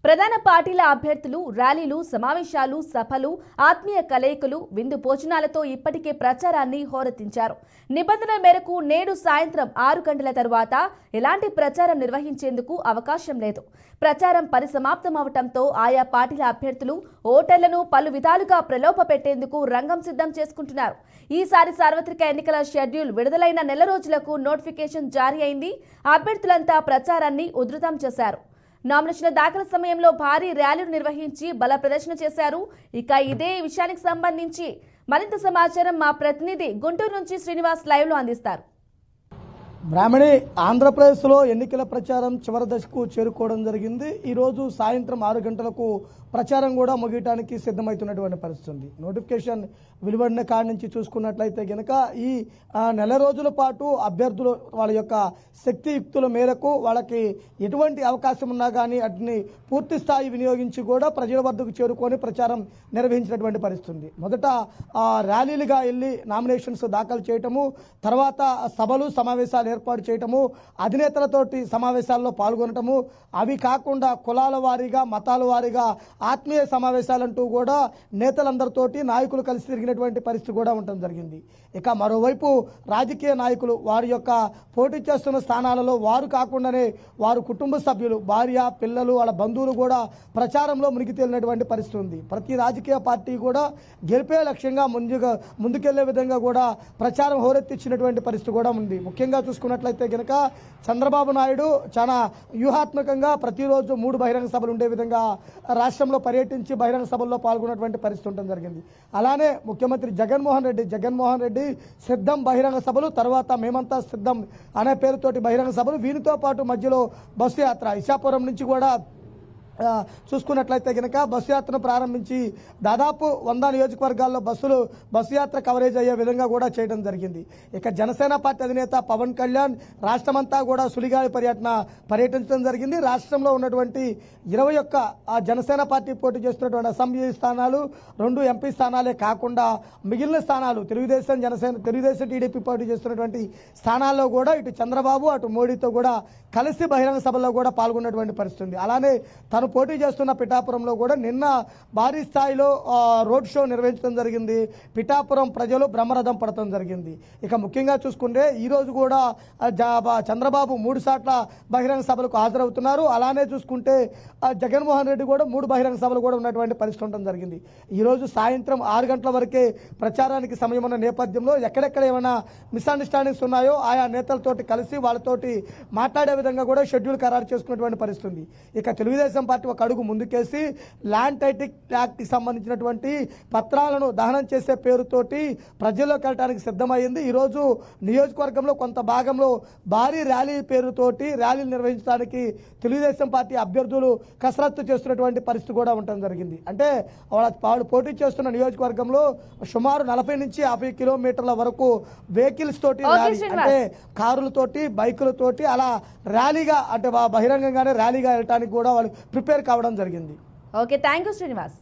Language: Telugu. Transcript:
ప్రధాన పార్టీల అభ్యర్థులు ర్యాలీలు, సమావేశాలు, సభలు, ఆత్మీయ కలయికలు, విందు భోజనాలతో ఇప్పటికే ప్రచారాన్ని హోరెత్తించారు. నిబంధనల మేరకు నేడు సాయంత్రం 6 గంటల తరువాత ఎలాంటి ప్రచారం నిర్వహించేందుకు అవకాశం లేదు. ప్రచారం పరిసమాప్తమవటంతో ఆయా పార్టీల అభ్యర్థులు ఓటర్లను పలు విధాలుగా ప్రలోభపెట్టేందుకు రంగం సిద్ధం చేసుకుంటున్నారు. ఈసారి సార్వత్రిక ఎన్నికల షెడ్యూల్ విడుదలైన నెల రోజులకు నోటిఫికేషన్ జారీ అయింది. అభ్యర్థులంతా ప్రచారాన్ని ఉధృతం చేశారు. నామినేషన్ల దాఖలు సమయంలో భారీ ర్యాలీలు నిర్వహించి బల ప్రదర్శన చేశారు. ఇక ఇదే విషయానికి సంబంధించి మరింత సమాచారం మా ప్రతినిధి గుంటూరు నుంచి శ్రీనివాస్ లైవ్ లో అందిస్తారు. బ్రాహ్మణి, ఆంధ్రప్రదేశ్లో ఎన్నికల ప్రచారం చివరి దశకు చేరుకోవడం జరిగింది. ఈరోజు సాయంత్రం 6 గంటలకు ప్రచారం కూడా ముగియటానికి సిద్ధమవుతున్నటువంటి పరిస్థితి. నోటిఫికేషన్ వెలువడిన కాడి నుంచి చూసుకున్నట్లయితే కనుక ఈ నెల రోజుల పాటు అభ్యర్థులు వాళ్ళ యొక్క శక్తియుక్తుల మేరకు వాళ్ళకి ఎటువంటి అవకాశం ఉన్నా కానీ వాటిని పూర్తి స్థాయి వినియోగించి కూడా ప్రజల వద్దకు చేరుకొని ప్రచారం నిర్వహించినటువంటి పరిస్థితి. మొదట ర్యాలీలుగా వెళ్ళి నామినేషన్స్ దాఖలు చేయటము, తర్వాత సభలు సమావేశాలు ఏర్పాటు చేయటము, అధినేతలతోటి సమావేశాల్లో పాల్గొనటము, అవి కాకుండా కులాల వారీగా మతాల వారీగా ఆత్మీయ సమావేశాలంటూ కూడా నేతలందరితోటి నాయకులు కలిసి తిరిగినటువంటి పరిస్థితి కూడా ఉండటం జరిగింది. ఇక మరోవైపు రాజకీయ నాయకులు వారి యొక్క పోటీ చేస్తున్న స్థానాలలో వారు కాకుండానే వారు కుటుంబ సభ్యులు, భార్య, పిల్లలు, వాళ్ళ బంధువులు కూడా ప్రచారంలో మునిగి తేలినటువంటి పరిస్థితి ఉంది. ప్రతి రాజకీయ పార్టీ కూడా గెలిపే లక్ష్యంగా ముందుకెళ్లే విధంగా కూడా ప్రచారం హోరెత్తించినటువంటి పరిస్థితి కూడా ఉంది. ముఖ్యంగా చూసుకున్నట్లయితే కనుక చంద్రబాబు నాయుడు చాలా వ్యూహాత్మకంగా ప్రతిరోజు 3 బహిరంగ సభలు ఉండే విధంగా రాష్ట్రంలో పర్యటించి బహిరంగ సభల్లో పాల్గొన్నటువంటి పరిస్థితి ఉండడం జరిగింది. అలానే ముఖ్యమంత్రి జగన్మోహన్ రెడ్డి సిద్ధం బహిరంగ సభలు, తర్వాత మేమంతా సిద్ధం అనే పేరుతోటి బహిరంగ సభలు, వీరితో పాటు మధ్యలో బస్సు యాత్ర ఇచ్చాపురం నుంచి కూడా చూసుకున్నట్లయితే కనుక బస్సు యాత్రను ప్రారంభించి దాదాపు 100 నియోజకవర్గాల్లో బస్సు యాత్ర కవరేజ్ అయ్యే విధంగా కూడా చేయడం జరిగింది. ఇక జనసేన పార్టీ అధినేత పవన్ కళ్యాణ్ రాష్ట్రమంతా కూడా సులిగాలి పర్యటించడం జరిగింది. రాష్ట్రంలో ఉన్నటువంటి 21 జనసేన పార్టీ పోటీ చేస్తున్నటువంటి అసెంబ్లీ స్థానాలు, 2 ఎంపీ స్థానాలే కాకుండా మిగిలిన స్థానాలు తెలుగుదేశం టీడీపీ పోటీ చేస్తున్నటువంటి స్థానాల్లో కూడా ఇటు చంద్రబాబు అటు మోడీతో కూడా కలిసి బహిరంగ సభల్లో కూడా పాల్గొన్నటువంటి పరిస్థితి. అలానే తను పోటీ చేస్తున్న పిఠాపురంలో కూడా నిన్న భారీ స్థాయిలో రోడ్ షో నిర్వహించడం జరిగింది. పిఠాపురం ప్రజలు బ్రహ్మరథం పడటం జరిగింది. ఇక ముఖ్యంగా చూసుకుంటే ఈరోజు కూడా చంద్రబాబు 3 సార్ల బహిరంగ సభలకు హాజరవుతున్నారు. అలానే చూసుకుంటే జగన్మోహన్ రెడ్డి కూడా 3 బహిరంగ సభలు కూడా ఉన్నటువంటి పరిస్థితి ఉండడం జరిగింది. ఈరోజు సాయంత్రం 6 గంటల వరకే ప్రచారానికి సమయం ఉన్న నేపథ్యంలో ఎక్కడెక్కడ ఏమైనా మిస్అండర్స్టాండింగ్స్ ఉన్నాయో ఆయా నేతలతోటి కలిసి వాళ్ళతోటి మాట్లాడే విధంగా కూడా షెడ్యూల్ ఖరారు చేసుకున్నటువంటి పరిస్థితి ఉంది. ఇక తెలుగుదేశం పార్టీ ఒక అడుగు ముందుకేసి ల్యాండ్ టైటిల్ యాక్ట్కి సంబంధించినటువంటి పత్రాలను దహనం చేసే పేరుతోటి ప్రజల్లోకి వెళ్ళడానికి సిద్ధమైంది. ఈరోజు నియోజకవర్గంలో కొంత భాగంలో భారీ ర్యాలీ పేరుతోటి ర్యాలీలు నిర్వహించడానికి తెలుగుదేశం పార్టీ అభ్యర్థులు కసరత్తు చేస్తున్నటువంటి పరిస్థితి కూడా ఉండటం జరిగింది. అంటే వాళ్ళు పోటీ చేస్తున్న నియోజకవర్గంలో సుమారు 40 నుంచి 50 కిలోమీటర్ల వరకు వెహికల్స్ తోటి ర్యాలీ, అంటే కారులతోటి బైకులతోటి అలా ర్యాలీగా, అంటే బహిరంగంగానే ర్యాలీగా వెళ్ళడానికి కూడా వాళ్ళు ప్రిపేర్ కావడం జరిగింది. Okay, thank you Srinivas.